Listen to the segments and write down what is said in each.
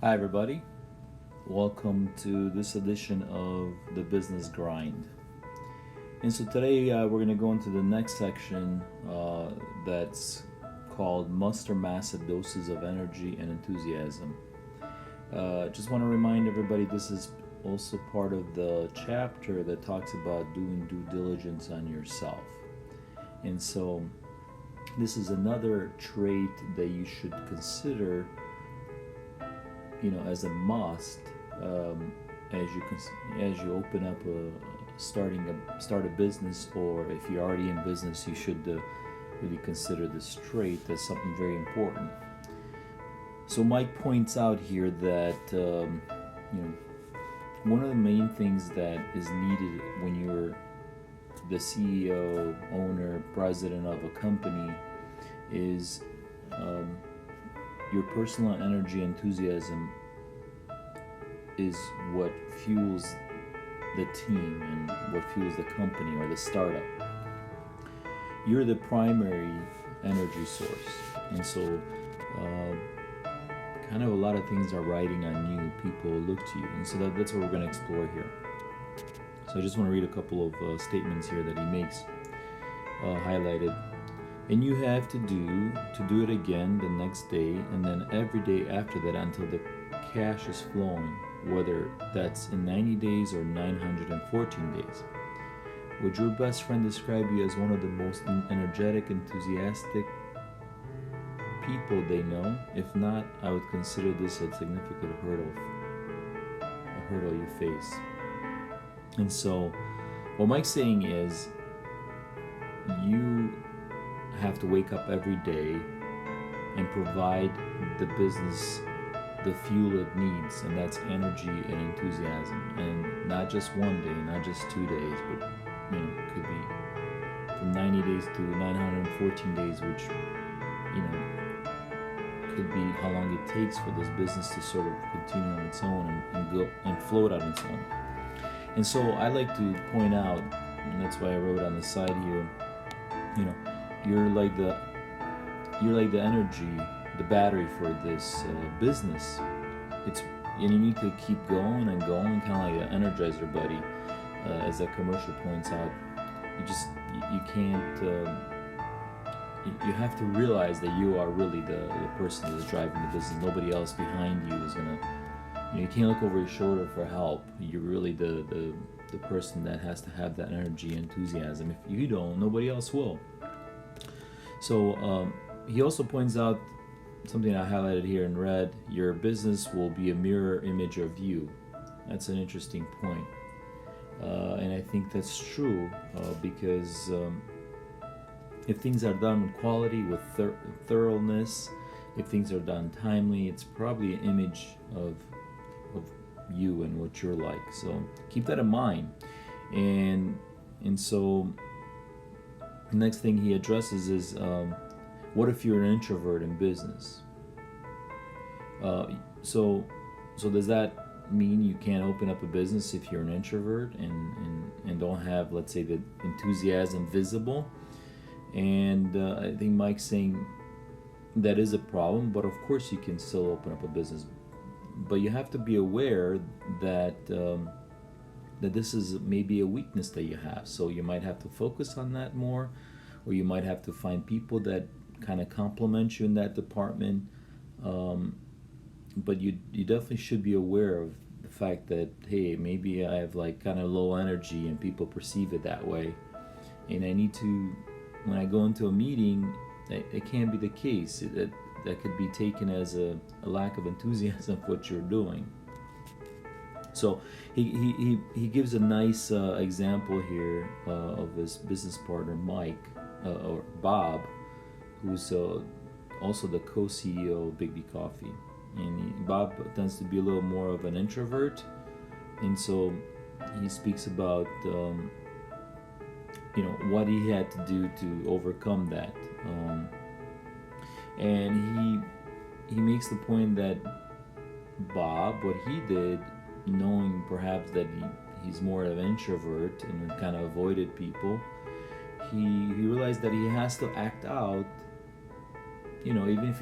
Hi, everybody. Welcome to this edition of the Business Grind. And so today we're going to go into the next section that's called Muster Massive Doses of Energy and Enthusiasm. Just want to remind everybody this is also part of the chapter that talks about doing due diligence on yourself. And so this is another trait that you should consider as a must as you open up start a business, or if you're already in business, you should really consider this trait as something very important. So Mike points out here that one of the main things that is needed when you're the CEO, owner, president of a company is your personal energy, enthusiasm is what fuels the team and what fuels the company or the startup. You're the primary energy source, and so kind of a lot of things are riding on you. People look to you, and so that's what we're going to explore here. So I just want to read a couple of statements here that he makes, highlighted. And you have to do it again the next day, and then every day after that until the cash is flowing, whether that's in 90 days or 914 days. Would your best friend describe you as one of the most energetic, enthusiastic people they know? If not, I would consider this a significant hurdle you face. And so what Mike's saying is you have to wake up every day and provide the business the fuel it needs, and that's energy and enthusiasm, and not just one day, not just 2 days, but it could be from 90 days to 914 days, which could be how long it takes for this business to sort of continue on its own and go and float on its own. And so I like to point out, and that's why I wrote on the side here, you're like the energy, the battery for this business. And you need to keep going and going, kind of like an Energizer buddy, as that commercial points out. You can't. You have to realize that you are really the person that's driving the business. Nobody else behind you is gonna. You can't look over your shoulder for help. You're really the person that has to have that energy and enthusiasm. If you don't, nobody else will. So he also points out something I highlighted here in red: your business will be a mirror image of you. That's an interesting point. And I think that's true because if things are done with quality, with thoroughness, if things are done timely, it's probably an image of you and what you're like. So keep that in mind. And so the next thing he addresses is what if you're an introvert in business? So does that mean you can't open up a business if you're an introvert and don't have, let's say, the enthusiasm visible? And I think Mike's saying that is a problem, but of course you can still open up a business. But you have to be aware that this is maybe a weakness that you have. So you might have to focus on that more, or you might have to find people that kind of complement you in that department. But you definitely should be aware of the fact that, hey, maybe I have like kind of low energy and people perceive it that way, and I need to, when I go into a meeting, it can't be the case. That could be taken as a lack of enthusiasm for what you're doing. So he gives a nice example here of his business partner Mike, or Bob, who's also the co-CEO of Big B Coffee. And Bob tends to be a little more of an introvert, and so he speaks about what he had to do to overcome that. And he makes the point that Bob, what he did, knowing perhaps that he's more of an introvert and kind of avoided people, he realized that he has to act out even if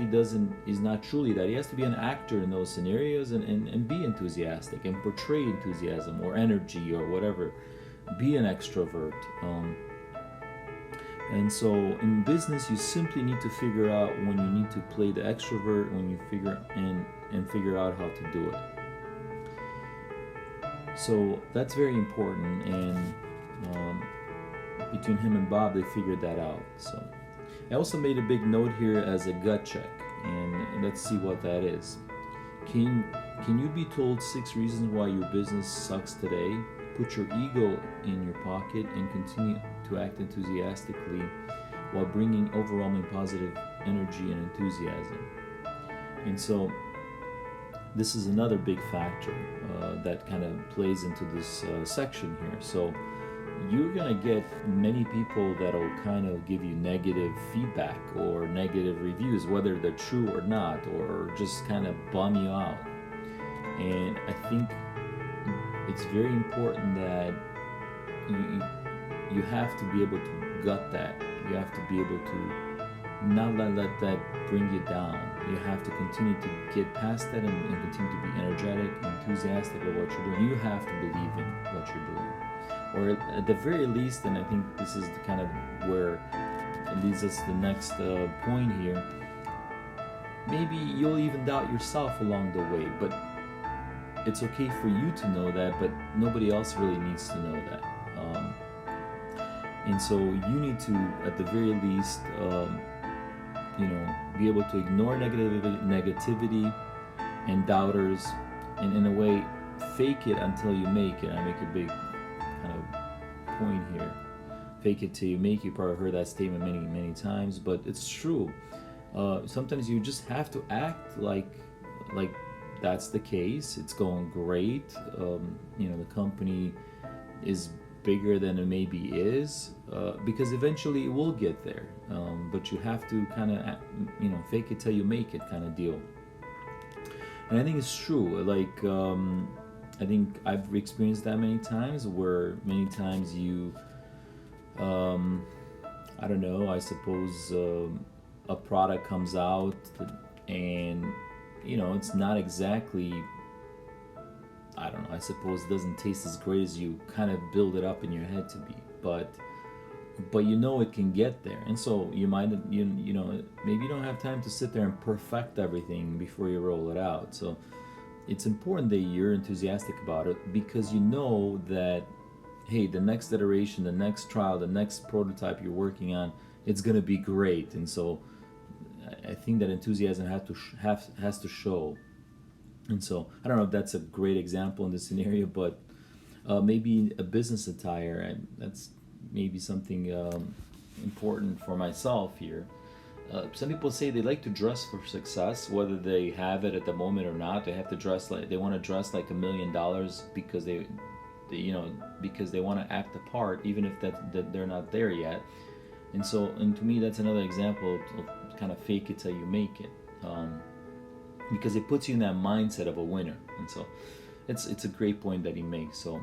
is not truly that, he has to be an actor in those scenarios, and be enthusiastic and portray enthusiasm or energy or whatever. Be an extrovert. And so in business, you simply need to figure out when you need to play the extrovert, when you figure out how to do it. So that's very important, and between him and Bob, they figured that out. So I also made a big note here as a gut check, and let's see what that is. Can you be told 6 reasons why your business sucks today? Put your ego in your pocket and continue to act enthusiastically while bringing overwhelming positive energy and enthusiasm. And so this is another big factor that kind of plays into this section here. So you're going to get many people that will kind of give you negative feedback or negative reviews, whether they're true or not, or just kind of bum you out. And I think it's very important that you have to be able to gut that. You have to be able to not let that bring you down. You have to continue to get past that and continue to be energetic, enthusiastic about what you're doing. You have to believe in what you're doing. Or at the very least, and I think this is the kind of where it leads us to the next point here, maybe you'll even doubt yourself along the way, but it's okay for you to know that, but nobody else really needs to know that. And so you need to, at the very least, be able to ignore negativity and doubters, and in a way, fake it until you make it. I make a big kind of point here. Fake it till you make it. You probably heard that statement many, many times, but it's true. Sometimes you just have to act like that's the case. It's going great. The company is bigger than it maybe is, because eventually it will get there. But you have to kind of, fake it till you make it kind of deal. And I think it's true. Like, I think I've experienced that many times, where many times you, I don't know, I suppose a product comes out and, it's not exactly, I don't know, I suppose it doesn't taste as great as you kind of build it up in your head to be, but it can get there. And so you might, maybe you don't have time to sit there and perfect everything before you roll it out. So it's important that you're enthusiastic about it, because you know that, hey, the next iteration, the next trial, the next prototype you're working on, it's going to be great. And so I think that enthusiasm has to show. And so I don't know if that's a great example in this scenario, but maybe a business attire, and that's maybe something important for myself here. Some people say they like to dress for success, whether they have it at the moment or not. They have to dress like, they want to dress like $1 million because they because they want to act the part, even if that they're not there yet. And to me, that's another example of kind of fake it till you make it, because it puts you in that mindset of a winner. And so it's a great point that he makes. So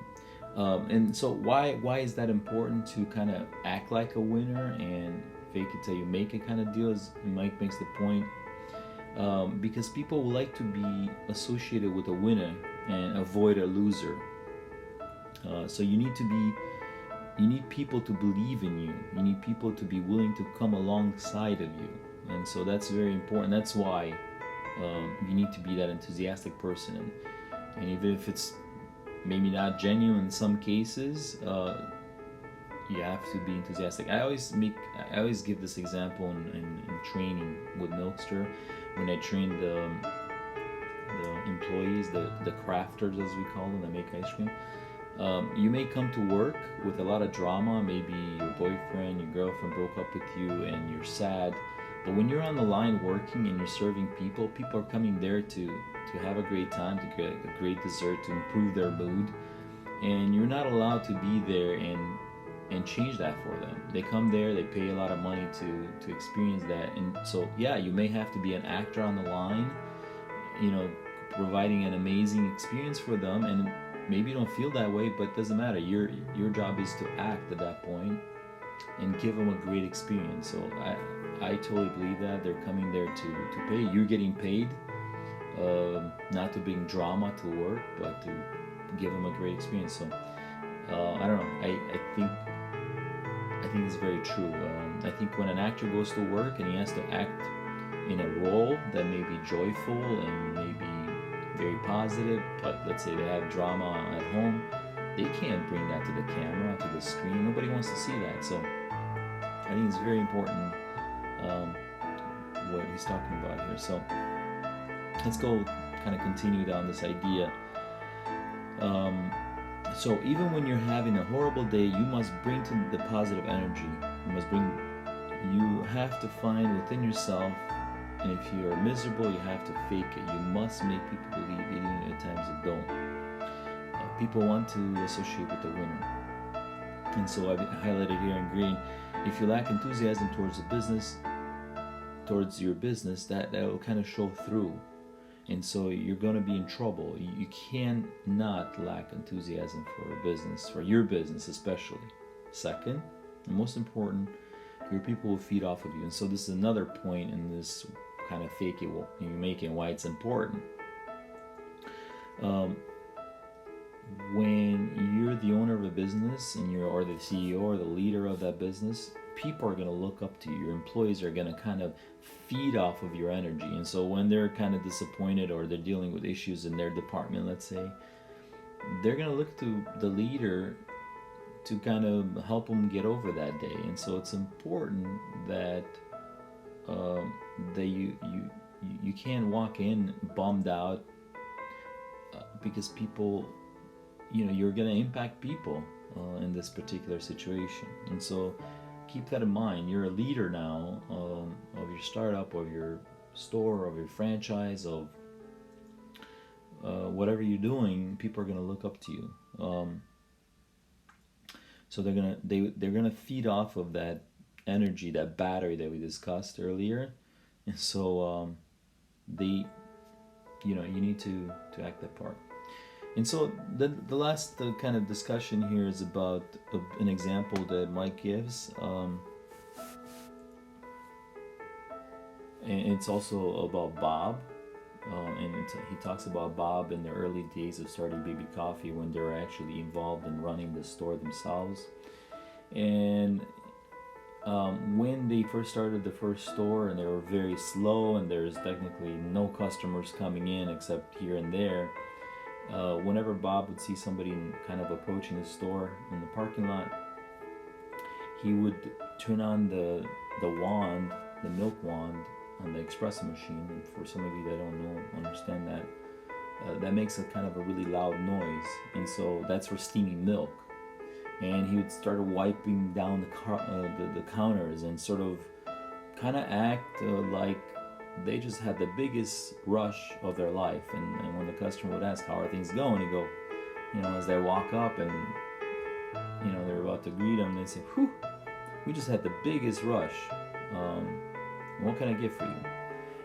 and so why is that important, to kind of act like a winner and fake it till you make it kind of deal, as Mike makes the point, because people would like to be associated with a winner and avoid a loser. So you need people to believe in you. You need people to be willing to come alongside of you. And so that's very important. That's why you need to be that enthusiastic person. And even if it's maybe not genuine in some cases, you have to be enthusiastic. I always give this example in training with Milkster, when I train the employees, the crafters as we call them, that make ice cream. You may come to work with a lot of drama. Maybe your boyfriend, your girlfriend broke up with you and you're sad. But when you're on the line working and you're serving people are coming there to have a great time, to get a great dessert, to improve their mood. And you're not allowed to be there and change that for them. They come there, they pay a lot of money to experience that. And so, yeah, you may have to be an actor on the line, providing an amazing experience for them. And maybe you don't feel that way, but it doesn't matter. Your job is to act at that point and give them a great experience. So I totally believe that they're coming there to pay. You're getting paid, not to bring drama to work, but to give them a great experience. So I don't know. I think it's very true. I think when an actor goes to work and he has to act in a role that may be joyful and maybe very positive, but let's say they have drama at home, they can't bring that to the camera, to the screen. Nobody wants to see that. So I think it's very important what he's talking about here. So let's go kind of continue down this idea. So even when you're having a horrible day, you must bring to the positive energy. You have to find within yourself, and if you're miserable, you have to fake it. You must make people believe, even at times that don't. People want to associate with the winner. And so I've highlighted here in green, if you lack enthusiasm towards your business, that will kind of show through. And so you're going to be in trouble. You cannot lack enthusiasm for a business, for your business especially. Second, and most important, your people will feed off of you. And so this is another point in this kind of fake it you make it, why it's important. When you're the owner of a business and or the CEO or the leader of that business, people are going to look up to you. Your employees are going to kind of feed off of your energy. And so when they're kind of disappointed or they're dealing with issues in their department, let's say, they're going to look to the leader to kind of help them get over that day. And so it's important that you can't walk in bummed out because people, you're going to impact people in this particular situation. And so keep that in mind. You're a leader now of your startup, of your store, of your franchise, of whatever you're doing. People are going to look up to you. So they're gonna feed off of that energy, that battery that we discussed earlier, and so you need to act that part. And so the last kind of discussion here is about an example that Mike gives, and it's also about Bob, and he talks about Bob in the early days of starting Baby Coffee when they were actually involved in running the store themselves. And when they first started the first store and they were very slow and there's technically no customers coming in except here and there, whenever Bob would see somebody kind of approaching the store in the parking lot, he would turn on the wand, the milk wand, on the espresso machine. And for some of you that don't understand that makes a kind of a really loud noise, and so that's for steaming milk. And he would start wiping down the counters and sort of kind of act like they just had the biggest rush of their life. And when the customer would ask, how are things going, he'd go, as they walk up and they're about to greet him, they say, whew, we just had the biggest rush. What can I get for you?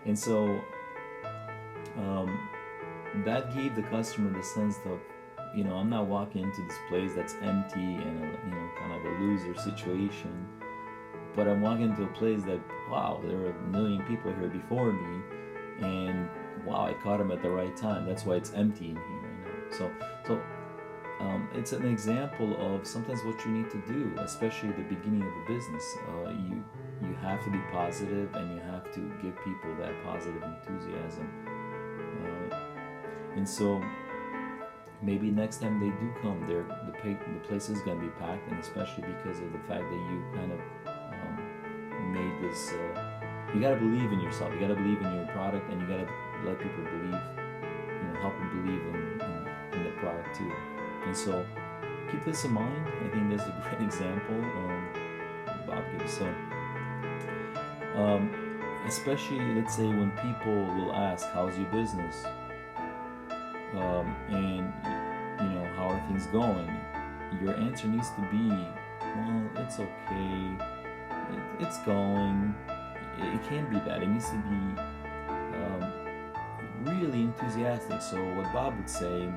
And so that gave the customer the sense of, I'm not walking into this place that's empty and kind of a loser situation, but I'm walking into a place that, wow, there were 1 million people here before me, and wow, I caught them at the right time. That's why it's empty in here right now. So it's an example of sometimes what you need to do, especially at the beginning of a business. You have to be positive, and you have to give people that positive enthusiasm. And so maybe next time they do come, the place is going to be packed, and especially because of the fact that you kind of made this. You got to believe in yourself. You got to believe in your product, and you got to let people believe. Help them believe in the product too. And so keep this in mind. I think that's a great example Bob gives. So especially, let's say, when people will ask, "How's your business?" And how are things going? Your answer needs to be, well, it's okay, it's going. It can't be that. It needs to be really enthusiastic. So what Bob would say,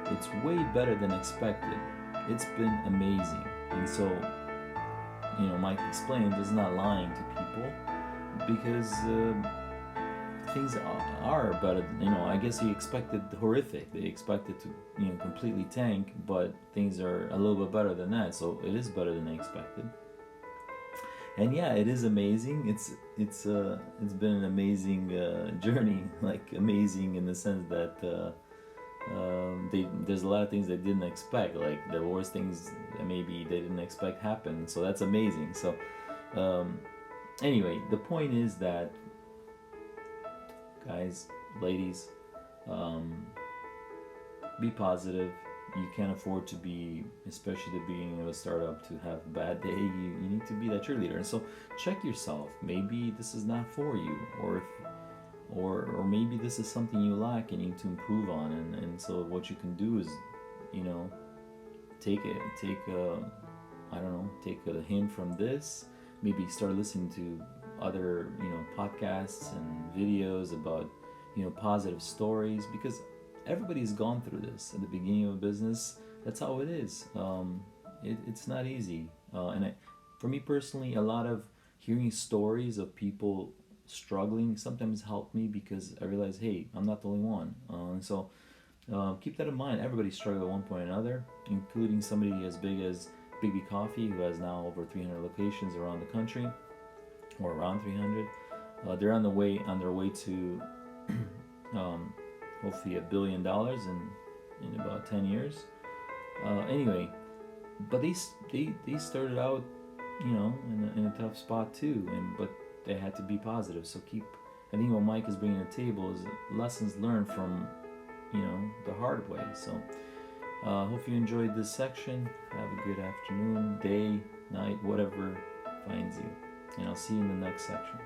it's way better than expected. It's been amazing. And so, Mike explains, it's not lying to people. because things are better. I guess he expected horrific. They expected to completely tank, but things are a little bit better than that. So it is better than they expected. And yeah, it is amazing. It's been an amazing journey. Like amazing in the sense that there's a lot of things they didn't expect. Like the worst things that maybe they didn't expect happen. So that's amazing. So anyway, the point is that, guys, ladies, be positive. You can't afford to be, especially the beginning of a startup, to have a bad day. You need to be that cheerleader. And so check yourself. Maybe this is not for you, or maybe this is something you lack and you need to improve on. And so what you can do is, take a hint from this. Maybe start listening to other podcasts and videos about positive stories, because everybody's gone through this at the beginning of a business. That's how it is. It's not easy, for me personally, a lot of hearing stories of people struggling sometimes helped me, because I realized, hey, I'm not the only one. And so keep that in mind. Everybody struggles at one point or another, including somebody as big as Big B Coffee, who has now over 300 locations around the country, or around 300. They're on their way to hopefully $1 billion in about 10 years. Anyway, but they started out, in a tough spot too, but they had to be positive. So I think what Mike is bringing to the table is lessons learned from, the hard way. So hope you enjoyed this section. Have a good afternoon, day, night, whatever finds you. And I'll see you in the next section.